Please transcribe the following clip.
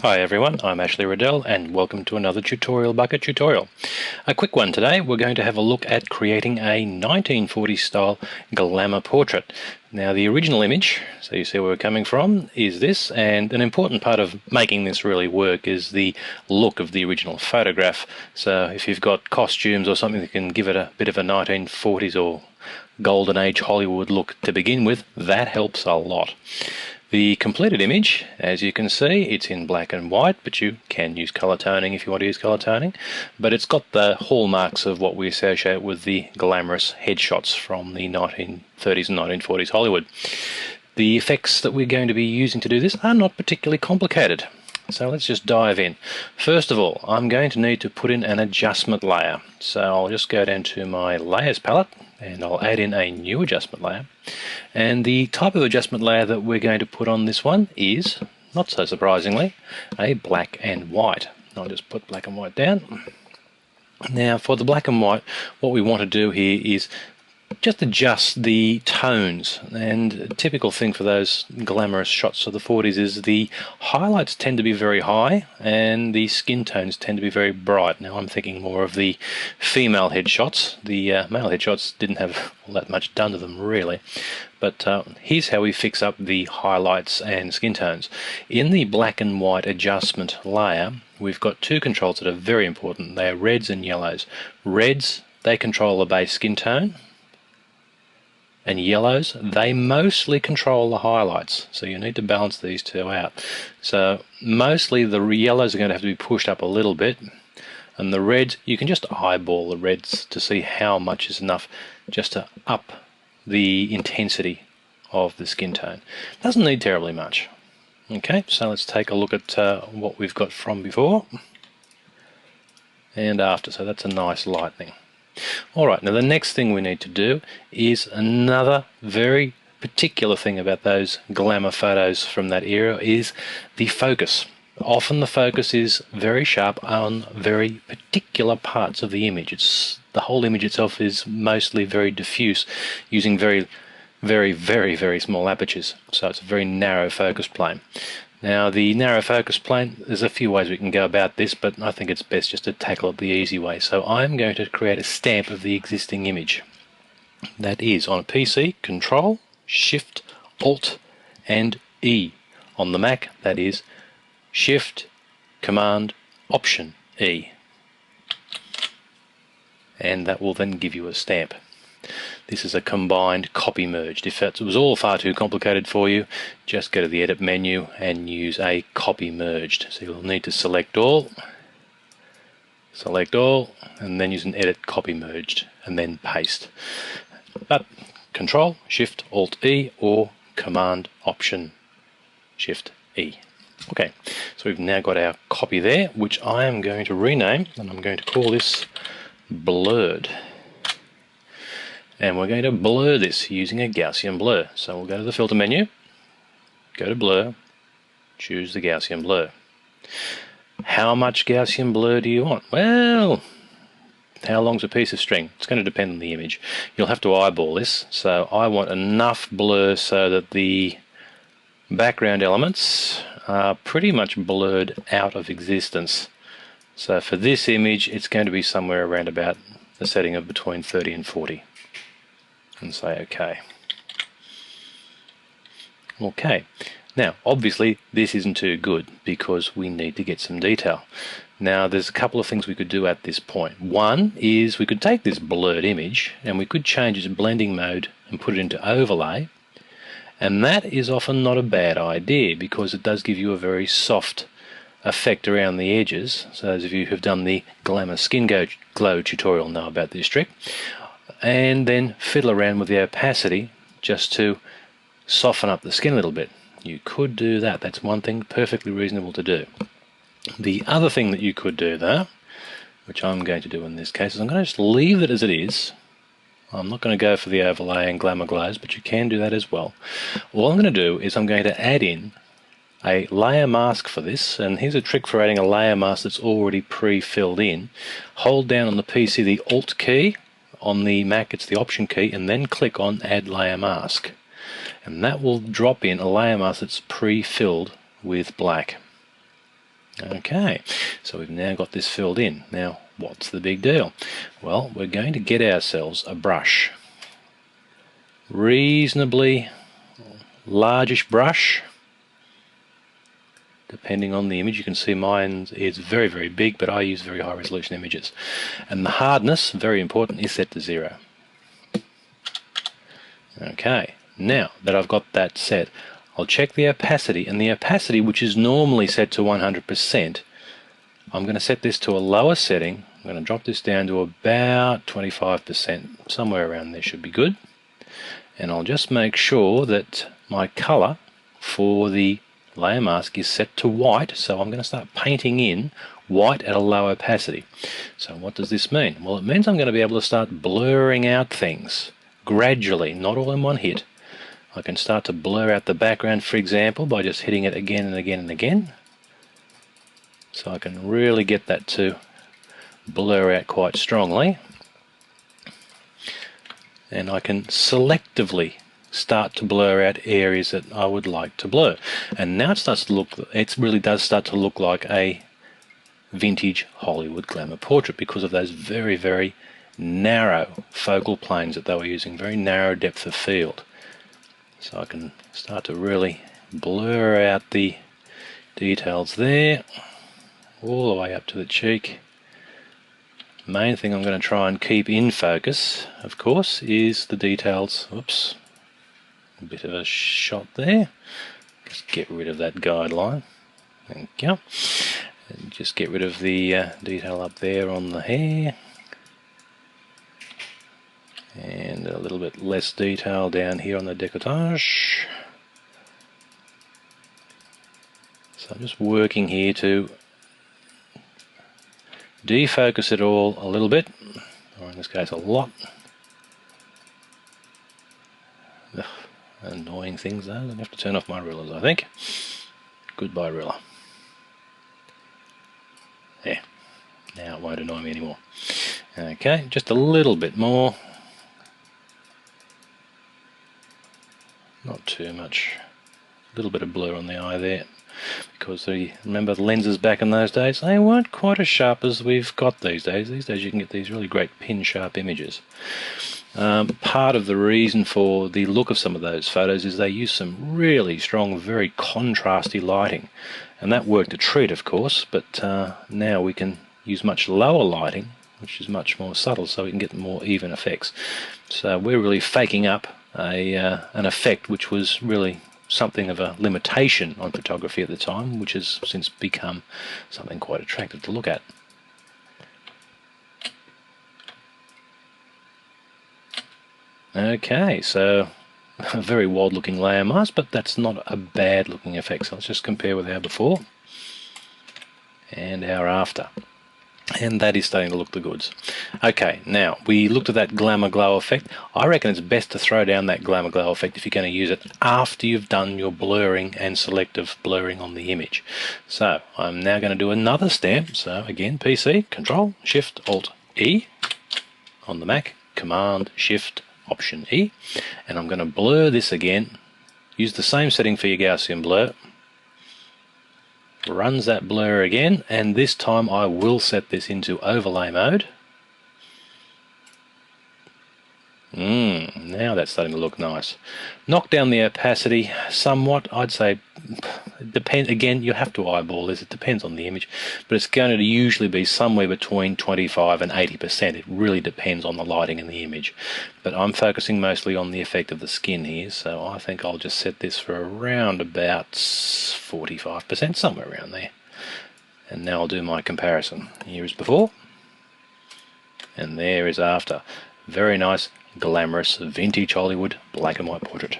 Hi everyone, I'm Ashley Riddell and welcome to another Tutorialbucket tutorial. A quick one today. We're going to have a look at creating a 1940s style glamour portrait. Now the original image, so you see where we're coming from, is this, and an important part of making this really work is the look of the original photograph. So if you've got costumes or something that can give it a bit of a 1940s or golden age Hollywood look to begin with, that helps a lot. The completed image, as you can see, it's in black and white, but you can use colour toning if you want to use colour toning. But it's got the hallmarks of what we associate with the glamorous headshots from the 1930s and 1940s Hollywood. The effects that we're going to be using to do this are not particularly complicated. So let's just dive in. First of all, I'm going to need to put in an adjustment layer. So I'll just go down to my layers palette and I'll add in a new adjustment layer. And the type of adjustment layer that we're going to put on this one is, not so surprisingly, a black and white. I'll just put black and white down. Now for the black and white, what we want to do here is just adjust the tones, and a typical thing for those glamorous shots of the 40s is the highlights tend to be very high and the skin tones tend to be very bright. Now I'm thinking more of the female headshots. The male headshots didn't have all that much done to them really, but here's how we fix up the highlights and skin tones. In the black and white adjustment layer, we've got two controls that are very important. They are reds and yellows. Reds, they control the base skin tone, and yellows, they mostly control the highlights, so you need to balance these two out. So mostly the yellows are going to have to be pushed up a little bit, and the reds, you can just eyeball the reds to see how much is enough just to up the intensity of the skin tone. Doesn't need terribly much. Okay, so let's take a look at what we've got from before and after. So that's a nice lightening. Alright, now the next thing we need to do is another very particular thing about those glamour photos from that era is the focus. Often the focus is very sharp on very particular parts of the image. The whole image itself is mostly very diffuse, using very small apertures, so it's a very narrow focus plane. Now the narrow focus plane, there's a few ways we can go about this, but I think it's best just to tackle it the easy way. So I'm going to create a stamp of the existing image. That is on a PC, Control, Shift, Alt and E. On the Mac, that is Shift, Command, Option E. And that will then give you a stamp. This is a combined copy merged. If it was all far too complicated for you, just go to the edit menu and use a copy merged. So you'll need to select all, and then use an edit copy merged and then paste. But Control, Shift, Alt E or Command, Option, Shift E. Okay, so we've now got our copy there, which I am going to rename, and I'm going to call this Blurred. And we're going to blur this using a Gaussian blur. So we'll go to the filter menu, go to blur, choose the Gaussian blur. How much Gaussian blur do you want? Well, how long's a piece of string? It's going to depend on the image. You'll have to eyeball this. So I want enough blur so that the background elements are pretty much blurred out of existence. So for this image, it's going to be somewhere around about a setting of between 30 and 40. And say OK. Okay, now obviously this isn't too good because we need to get some detail. Now there's a couple of things we could do at this point. One is we could take this blurred image and we could change its blending mode and put it into overlay, and that is often not a bad idea because it does give you a very soft effect around the edges. So those of you who've done the Glamour Skin Glow tutorial know about this trick. And then fiddle around with the opacity just to soften up the skin a little bit. You could do that. That's one thing perfectly reasonable to do. The other thing that you could do though, which I'm going to do in this case, is I'm going to just leave it as it is. I'm not going to go for the overlay and glamour glows, but you can do that as well. All I'm going to do is I'm going to add in a layer mask for this, and here's a trick for adding a layer mask that's already pre-filled in. Hold down on the PC the Alt key. On the Mac it's the Option key, and then click on Add Layer Mask, and that will drop in a layer mask that's pre-filled with black. Okay, so we've now got this filled in. Now, what's the big deal? Well, we're going to get ourselves a brush. Reasonably largish brush, depending on the image. You can see mine is very, very big, but I use very high resolution images. And the hardness, very important, is set to 0. Okay, now that I've got that set, I'll check the opacity, and the opacity, which is normally set to 100%, I'm going to set this to a lower setting. I'm going to drop this down to about 25%, somewhere around there should be good. And I'll just make sure that my colour for the layer mask is set to white, so I'm going to start painting in white at a low opacity. So what does this mean? Well, it means I'm going to be able to start blurring out things gradually, not all in one hit. I can start to blur out the background, for example, by just hitting it again and again and again. So I can really get that to blur out quite strongly. And I can selectively start to blur out areas that I would like to blur. And now it starts to look, it really does start to look like a vintage Hollywood glamour portrait because of those very, very narrow focal planes that they were using, very narrow depth of field. So I can start to really blur out the details there, all the way up to the cheek. Main thing I'm going to try and keep in focus, of course, is the details. Oops, a bit of a shot there. Just get rid of that guideline. Thank you. And just get rid of the detail up there on the hair. And a little bit less detail down here on the décolletage. So I'm just working here to defocus it all a little bit, or in this case a lot. Ugh, annoying things though. I'm going to have to turn off my rulers, I think. Goodbye ruler. There. Now it won't annoy me anymore. Okay, just a little bit more. Not too much. A little bit of blur on the eye there. Because remember the lenses back in those days, they weren't quite as sharp as we've got these days. These days you can get these really great pin sharp images. Part of the reason for the look of some of those photos is they use some really strong, very contrasty lighting, and that worked a treat, of course, but now we can use much lower lighting, which is much more subtle, so we can get more even effects. So we're really faking up an effect which was really something of a limitation on photography at the time, which has since become something quite attractive to look at. Okay, so a very wild looking layer mask, but that's not a bad looking effect. So let's just compare with our before and our after. And that is starting to look the goods. Okay, now we looked at that glamour glow effect. I reckon it's best to throw down that glamour glow effect if you're going to use it after you've done your blurring and selective blurring on the image. So I'm now going to do another stamp. So again, PC, Control, Shift, Alt, E. On the Mac, Command, Shift, Option E. And I'm going to blur this again. Use the same setting for your Gaussian blur. Runs that blur again, and this time I will set this into overlay mode. Now that's starting to look nice. Knock down the opacity somewhat. I'd say it depends. Again, you have to eyeball this. It depends on the image, but it's going to usually be somewhere between 25 and 80%. It really depends on the lighting in the image. But I'm focusing mostly on the effect of the skin here, so I think I'll just set this for around about 45%, somewhere around there. And now I'll do my comparison. Here is before, and there is after. Very nice, glamorous, vintage Hollywood black and white portrait.